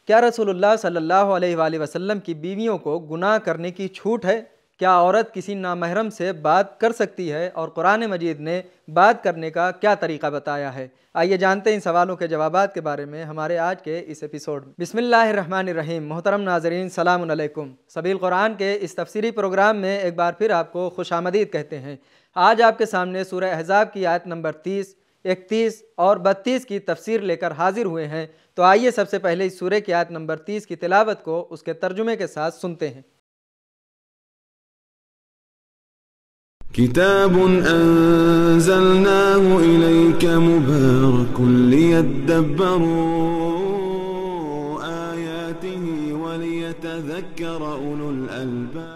کیا رسول اللہ صلی اللہ علیہ وآلہ وسلم کی بیویوں کو گناہ کرنے کی چھوٹ ہے؟ کیا عورت کسی نامحرم سے بات کر سکتی ہے؟ اور قرآن مجید نے بات کرنے کا کیا طریقہ بتایا ہے؟ آئیے جانتے ہیں ان سوالوں کے جوابات کے بارے میں ہمارے آج کے اس ایپیسوڈ میں۔ بسم اللہ الرحمن الرحیم۔ محترم ناظرین، سلام علیکم۔ سبیل قرآن کے اس تفسیری پروگرام میں ایک بار پھر آپ کو خوش آمدید کہتے ہیں۔ آج آپ کے سامنے سورہ احزاب کی آیت نمبر 30، 31 اور 32 کی تفسیر لے کر حاضر ہوئے ہیں۔ تو آئیے سب سے پہلے اس سورہ کی آیت نمبر 30 کی تلاوت کو اس کے ترجمے کے ساتھ سنتے ہیں۔ کتاب انزلناه الیک مبارک لیدبروا آیاته ولیتذکر اولو الالباب۔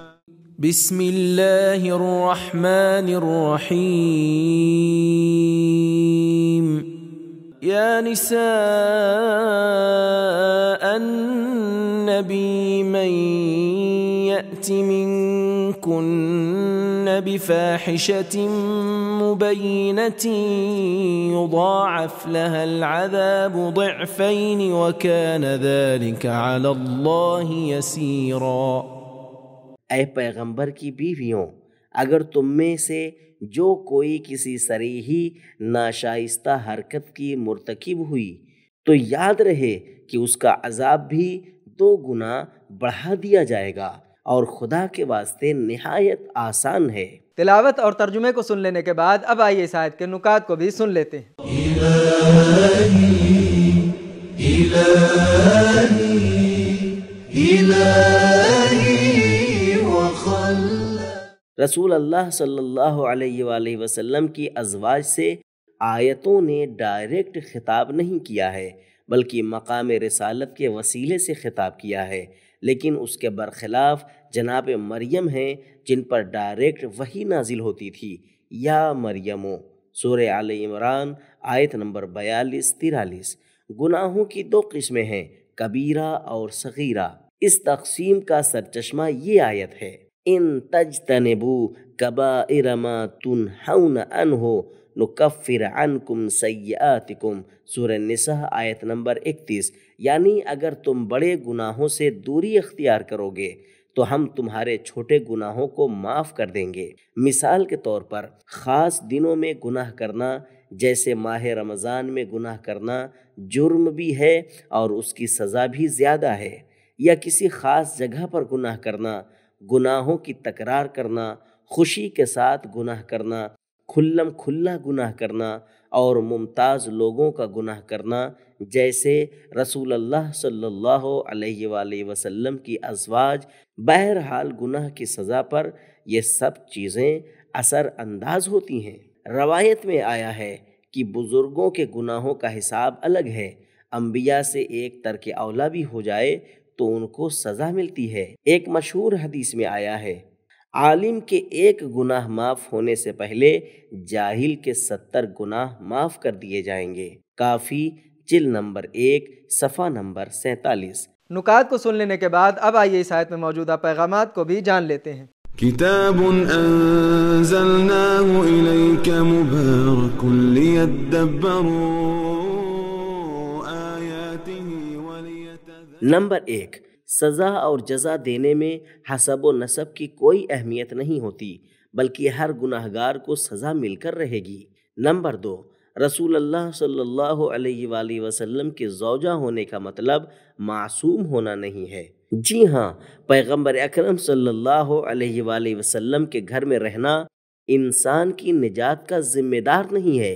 بسم اللہ الرحمن الرحیم۔ یا نساء النبی من یأت منکن بفاحشة مبینة یضاعف لها العذاب ضعفین وکان ذلك علی اللہ یسیرا۔ اے پیغمبر کی بیویوں، اگر تم میں سے جو کوئی کسی صریحی ناشائستہ حرکت کی مرتکب ہوئی تو یاد رہے کہ اس کا عذاب بھی 2 گنا بڑھا دیا جائے گا، اور خدا کے واسطے نہایت آسان ہے۔ تلاوت اور ترجمے کو سن لینے کے بعد اب آئیے اس آیت کے نکات کو بھی سن لیتے ہیں۔ رسول اللہ صلی اللہ علیہ وآلہ وسلم کی ازواج سے آیتوں نے ڈائریکٹ خطاب نہیں کیا ہے، بلکہ مقام رسالت کے وسیلے سے خطاب کیا ہے، لیکن اس کے برخلاف جناب مریم ہیں جن پر ڈائریکٹ وحی نازل ہوتی تھی۔ یا مریمو، سورہ آل عمران آیت نمبر 42-43۔ گناہوں کی 2 قسمیں ہیں، کبیرہ اور صغیرہ۔ اس تقسیم کا سرچشمہ یہ آیت ہے، ان تجتنبوا کبائر ما تنہون عنہ نکفر عنکم سیئاتکم، سورہ نساء آیت نمبر 31۔ یعنی اگر تم بڑے گناہوں سے دوری اختیار کرو گے تو ہم تمہارے چھوٹے گناہوں کو معاف کر دیں گے۔ مثال کے طور پر خاص دنوں میں گناہ کرنا، جیسے ماہ رمضان میں گناہ کرنا جرم بھی ہے اور اس کی سزا بھی زیادہ ہے، یا کسی خاص جگہ پر گناہ کرنا، گناہوں کی تکرار کرنا، خوشی کے ساتھ گناہ کرنا، کھلم کھلا گناہ کرنا، اور ممتاز لوگوں کا گناہ کرنا، جیسے رسول اللہ صلی اللہ علیہ وآلہ وسلم کی ازواج۔ بہرحال گناہ کی سزا پر یہ سب چیزیں اثر انداز ہوتی ہیں۔ روایت میں آیا ہے کہ بزرگوں کے گناہوں کا حساب الگ ہے، انبیاء سے ایک ترک اولا بھی ہو جائے تو ان کو سزا ملتی ہے۔ ایک مشہور حدیث میں آیا ہے، عالم کے 1 گناہ معاف ہونے سے پہلے جاہل کے 70 گناہ معاف کر دیے جائیں گے۔ کافی جلد نمبر 1 صفحہ نمبر 47۔ نکات کو سن لینے کے بعد اب آئیے اس آیت میں موجودہ پیغامات کو بھی جان لیتے ہیں۔ کتاب انزلناه الیک مبارک لیدبروا آیاته ولیتذکر۔ نمبر 1، سزا اور جزا دینے میں حسب و نسب کی کوئی اہمیت نہیں ہوتی، بلکہ ہر گناہگار کو سزا مل کر رہے گی۔ نمبر 2، رسول اللہ صلی اللہ علیہ وآلہ وسلم کے زوجہ ہونے کا مطلب معصوم ہونا نہیں ہے۔ جی ہاں، پیغمبر اکرم صلی اللہ علیہ وآلہ وسلم کے گھر میں رہنا انسان کی نجات کا ذمہ دار نہیں ہے،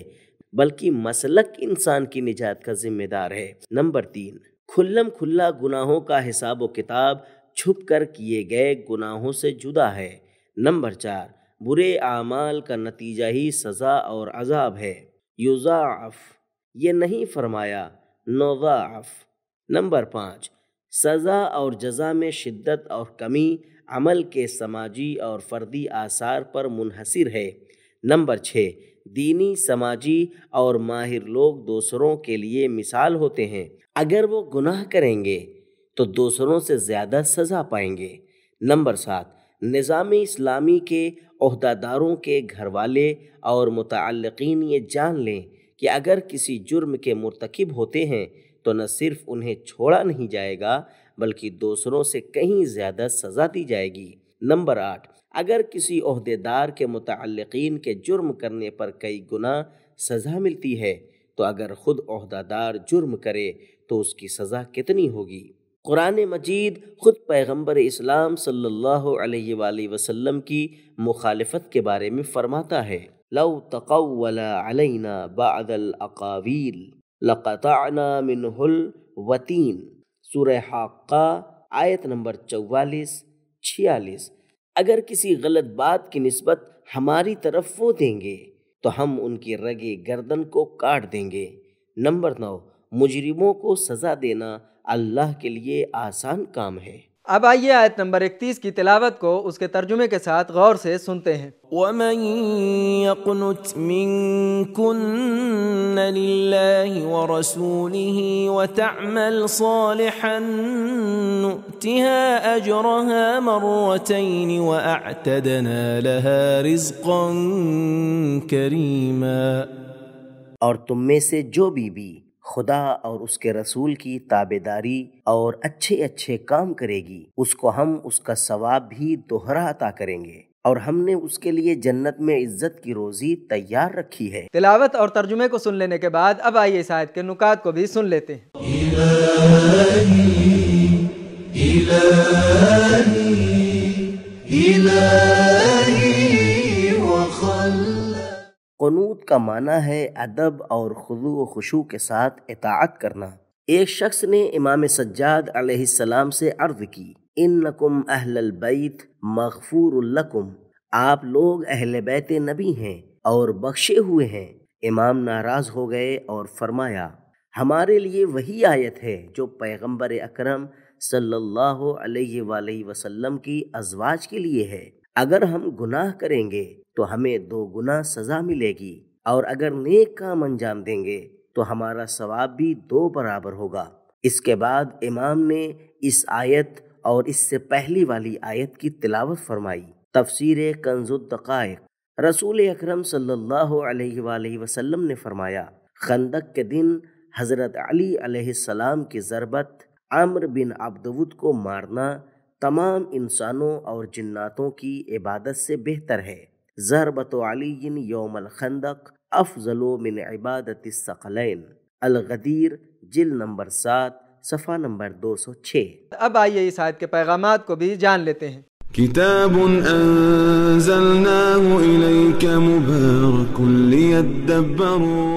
بلکہ مسلک انسان کی نجات کا ذمہ دار ہے۔ نمبر 3، کھلم کھلا گناہوں کا حساب و کتاب چھپ کر کیے گئے گناہوں سے جدا ہے۔ نمبر 4، برے اعمال کا نتیجہ ہی سزا اور عذاب ہے۔ یضاعف، یہ نہیں فرمایا نضاعف۔ نمبر 5، سزا اور جزا میں شدت اور کمی عمل کے سماجی اور فردی آثار پر منحصر ہے۔ نمبر 6، دینی، سماجی اور ماہر لوگ دوسروں کے لیے مثال ہوتے ہیں، اگر وہ گناہ کریں گے تو دوسروں سے زیادہ سزا پائیں گے۔ نمبر 7، نظام اسلامی کے عہدیداروں کے گھر والے اور متعلقین یہ جان لیں کہ اگر کسی جرم کے مرتکب ہوتے ہیں تو نہ صرف انہیں چھوڑا نہیں جائے گا بلکہ دوسروں سے کہیں زیادہ سزا دی جائے گی۔ نمبر 8، اگر کسی عہدیدار کے متعلقین کے جرم کرنے پر کئی گنا سزا ملتی ہے تو اگر خود عہدیدار جرم کرے تو اس کی سزا کتنی ہوگی؟ قرآن مجید خود پیغمبر اسلام صلی اللہ علیہ وآلہ وسلم کی مخالفت کے بارے میں فرماتا ہے، لو تقول علینا بعض الاقاویل لقطعنا منہ الوتین، سورہ حاقہ آیت نمبر 44-46۔ اگر کسی غلط بات کی نسبت ہماری طرف وہ دیں گے تو ہم ان کی رگے گردن کو کاٹ دیں گے۔ نمبر 9، مجرموں کو سزا دینا اللہ کے لیے آسان کام ہے۔ اب آئیے آیت نمبر 31 کی تلاوت کو اس کے ترجمے کے ساتھ غور سے سنتے ہیں۔ وَمَن يَقْنُتْ مِنكُنَّ لِلَّهِ وَرَسُولِهِ وَتَعْمَلْ صَالِحًا نُؤْتِهَا أَجْرَهَا مَرَّتَيْنِ وَأَعْتَدْنَا لَهَا رِزْقًا كَرِيمًا۔ اور تم میں سے جو بھی خدا اور اس کے رسول کی تابعداری اور اچھے اچھے کام کرے گی اس کو ہم اس کا ثواب بھی دوہرا عطا کریں گے، اور ہم نے اس کے لیے جنت میں عزت کی روزی تیار رکھی ہے۔ تلاوت اور ترجمے کو سن لینے کے بعد اب آئیے اس آیت کے نکات کو بھی سن لیتے ہیں۔ قنوت کا معنی ہے ادب اور خضوع و خشوع کے ساتھ اطاعت کرنا۔ ایک شخص نے امام سجاد علیہ السلام سے عرض کی، انکم اہل البیت مغفور لکم، آپ لوگ اہل بیت نبی ہیں اور بخشے ہوئے ہیں۔ امام ناراض ہو گئے اور فرمایا، ہمارے لیے وہی آیت ہے جو پیغمبر اکرم صلی اللہ علیہ وآلہ وسلم کی ازواج کے لیے ہے، اگر ہم گناہ کریں گے تو ہمیں 2 گنا سزا ملے گی، اور اگر نیک کام انجام دیں گے تو ہمارا ثواب بھی 2 برابر ہوگا۔ اس کے بعد امام نے اس آیت اور اس سے پہلی والی آیت کی تلاوت فرمائی۔ تفسیر کنز الدقائق، رسول اکرم صلی اللہ علیہ وآلہ وسلم نے فرمایا، خندق کے دن حضرت علی علیہ السلام کی ضربت عمرو بن عبدود کو مارنا تمام انسانوں اور جناتوں کی عبادت سے بہتر ہے۔ ضربت علی یوم الخندق افضل من عبادت الثقلین، الغدیر جلد نمبر 7 صفحہ نمبر 206۔ اب آئیے اس آیت کے پیغامات کو بھی جان لیتے ہیں۔ كتاب أنزلناه إليك مبارك ليدبروا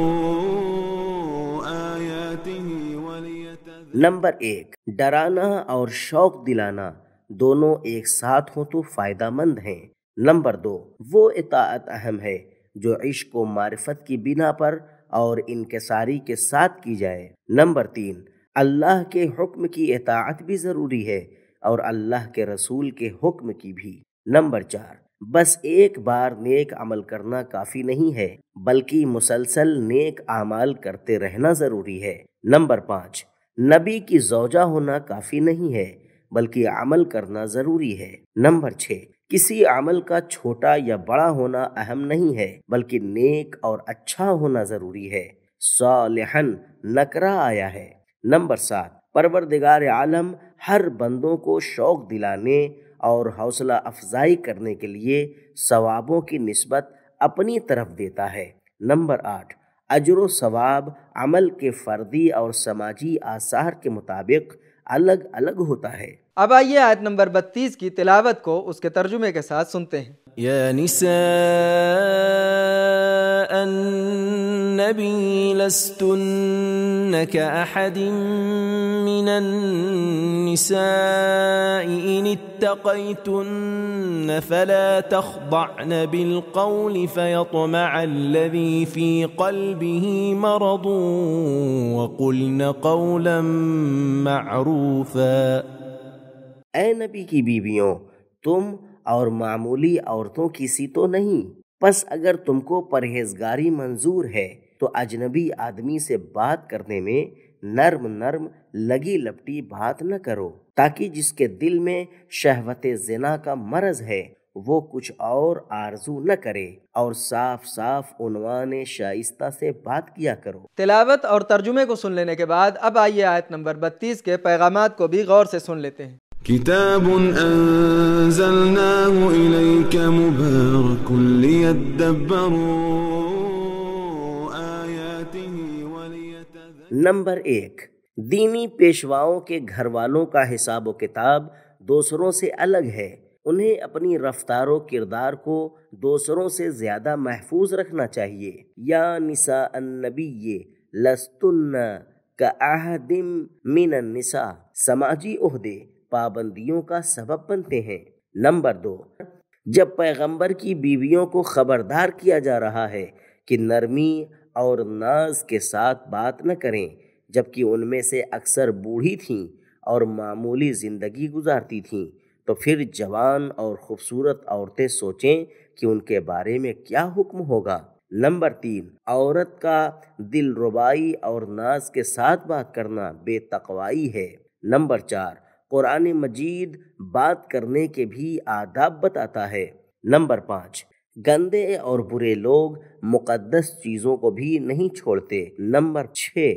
آياته وليتذكروا۔ نمبر 1، ڈرانا اور شوق دلانا دونوں ایک ساتھ ہوں تو فائدہ مند ہیں۔ نمبر 2، وہ اطاعت اہم ہے جو عشق و معرفت کی بنا پر اور انکساری کے ساتھ کی جائے۔ نمبر 3، اللہ کے حکم کی اطاعت بھی ضروری ہے اور اللہ کے رسول کے حکم کی بھی۔ نمبر 4، بس ایک بار نیک عمل کرنا کافی نہیں ہے بلکہ مسلسل نیک اعمال کرتے رہنا ضروری ہے۔ نمبر 5، نبی کی زوجہ ہونا کافی نہیں ہے بلکہ عمل کرنا ضروری ہے۔ نمبر 6، کسی عمل کا چھوٹا یا بڑا ہونا اہم نہیں ہے بلکہ نیک اور اچھا ہونا ضروری ہے۔ صالحاً نکرہ آیا ہے۔ نمبر 7، پروردگار عالم ہر بندوں کو شوق دلانے اور حوصلہ افزائی کرنے کے لیے ثوابوں کی نسبت اپنی طرف دیتا ہے۔ نمبر 8، اجر و ثواب عمل کے فردی اور سماجی آثار کے مطابق الگ الگ ہوتا ہے۔ اب آئیے آیت نمبر 32 کی تلاوت کو اس کے ترجمے کے ساتھ سنتے ہیں۔ یا نساء النبی لستن کأحد من النساء ان اتقیتن فلا تخضعن بالقول فيطمع الذي في قلبه مرض وقلن قولا معروفا۔ اے نبی کی بیویوں، تم اور معمولی عورتوں کی سی تو نہیں، پس اگر تم کو پرہیزگاری منظور ہے تو اجنبی آدمی سے بات کرنے میں نرم نرم لگی لپٹی بات نہ کرو، تاکہ جس کے دل میں شہوت زنا کا مرض ہے وہ کچھ اور آرزو نہ کرے اور صاف صاف عنوان شائستہ سے بات کیا کرو۔ تلاوت اور ترجمے کو سن لینے کے بعد اب آئیے آیت نمبر 32 کے پیغامات کو بھی غور سے سن لیتے ہیں۔ كتاب أنزلناه إليك مبارك ليدبروا آياته وليتذكروا۔ نمبر 1، دینی پیشواؤں کے گھر والوں کا حساب و کتاب دوسروں سے الگ ہے۔ انہیں اپنی رفتار و کردار کو دوسروں سے زیادہ محفوظ رکھنا چاہیے۔ یا نساء النبی لستن کأحد من النساء، سماجی عہدے پابندیوں کا سبب بنتے ہیں۔ نمبر 2، جب پیغمبر کی بیویوں کو خبردار کیا جا رہا ہے کہ نرمی اور ناز کے ساتھ بات نہ کریں، جبکہ ان میں سے اکثر بوڑھی تھیں اور معمولی زندگی گزارتی تھیں، تو پھر جوان اور خوبصورت عورتیں سوچیں کہ ان کے بارے میں کیا حکم ہوگا۔ نمبر 3، عورت کا دل ربائی اور ناز کے ساتھ بات کرنا بے تقوائی ہے۔ نمبر 4، قرآن مجید بات کرنے کے بھی آداب بتاتا ہے۔ نمبر 5، گندے اور برے لوگ مقدس چیزوں کو بھی نہیں چھوڑتے۔ نمبر 6،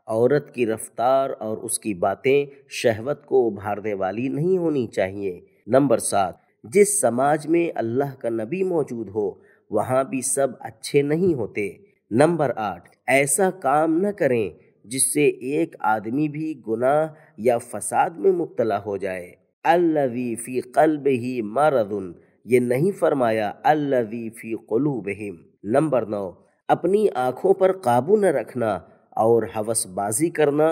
عورت کی رفتار اور اس کی باتیں شہوت کو ابھارنے والی نہیں ہونی چاہیے۔ نمبر 7، جس سماج میں اللہ کا نبی موجود ہو وہاں بھی سب اچھے نہیں ہوتے۔ نمبر 8، ایسا کام نہ کریں جس سے ایک آدمی بھی گناہ یا فساد میں مبتلا ہو جائے۔ الذی فی قلبہ مرض، یہ نہیں فرمایا الذی فی قلوبہم۔ نمبر 9، اپنی آنکھوں پر قابو نہ رکھنا اور ہوس بازی کرنا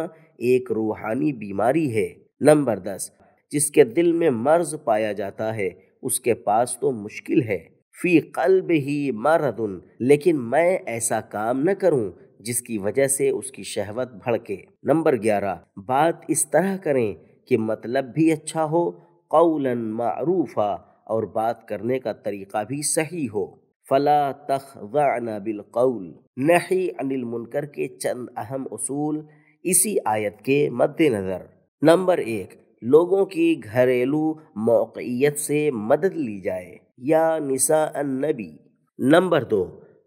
ایک روحانی بیماری ہے۔ نمبر 10، جس کے دل میں مرض پایا جاتا ہے اس کے پاس تو مشکل ہے۔ فی قلبہ مرض، لیکن میں ایسا کام نہ کروں جس کی وجہ سے اس کی شہوت بھڑکے۔ نمبر 11، بات اس طرح کریں کہ مطلب بھی اچھا ہو، قولا معروفا، اور بات کرنے کا طریقہ بھی صحیح ہو۔ فلا تخضعن بالقول، نہی عن المنکر کے چند اہم اصول اسی آیت کے مد نظر۔ نمبر 1، لوگوں کی گھریلو موقعیت سے مدد لی جائے۔ یا نساء النبی۔ نمبر 2،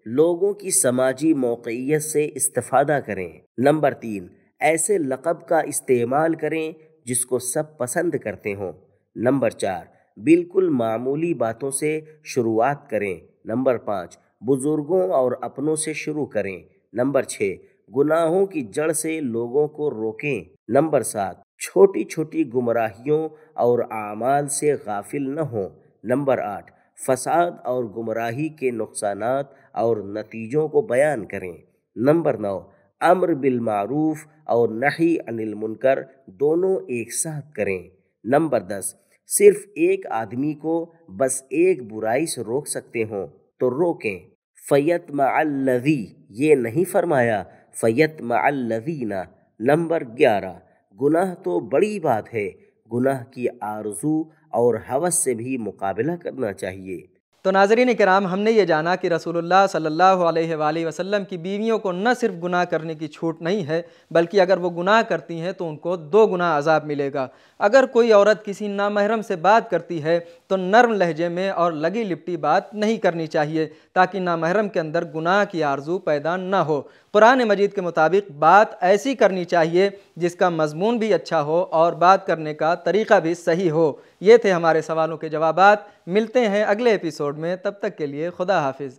لوگوں کی سماجی موقعیت سے استفادہ کریں۔ نمبر 3، ایسے لقب کا استعمال کریں جس کو سب پسند کرتے ہوں۔ نمبر 4، بالکل معمولی باتوں سے شروعات کریں۔ نمبر 5، بزرگوں اور اپنوں سے شروع کریں۔ نمبر 6، گناہوں کی جڑ سے لوگوں کو روکیں۔ نمبر 7، چھوٹی چھوٹی گمراہیوں اور اعمال سے غافل نہ ہوں۔ نمبر 8، فساد اور گمراہی کے نقصانات اور نتیجوں کو بیان کریں۔ نمبر 9، امر بالمعروف اور نہی عن المنکر دونوں ایک ساتھ کریں۔ نمبر 10، صرف ایک آدمی کو بس ایک برائی سے روک سکتے ہوں تو روکیں۔ فیطمع الذی، یہ نہیں فرمایا فیطمع الذین۔ نمبر 11، گناہ تو بڑی بات ہے، گناہ کی آرزو اور ہوس سے بھی مقابلہ کرنا چاہیے۔ تو ناظرین کرام، ہم نے یہ جانا کہ رسول اللہ صلی اللہ علیہ وآلہ وسلم کی بیویوں کو نہ صرف گناہ کرنے کی چھوٹ نہیں ہے، بلکہ اگر وہ گناہ کرتی ہیں تو ان کو 2 گنا عذاب ملے گا۔ اگر کوئی عورت کسی نامحرم سے بات کرتی ہے تو نرم لہجے میں اور لگی لپٹی بات نہیں کرنی چاہیے تاکہ نامحرم کے اندر گناہ کی آرزو پیدا نہ ہو۔ قرآن مجید کے مطابق بات ایسی کرنی چاہیے جس کا مضمون بھی اچھا ہو اور بات کرنے کا طریقہ بھی صحیح ہو۔ یہ تھے ہمارے سوالوں کے جوابات۔ ملتے ہیں اگلے ایپیسوڈ میں، تب تک کے لیے خدا حافظ۔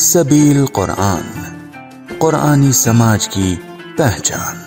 سبیل قرآن، قرآنی سماج کی پہچان۔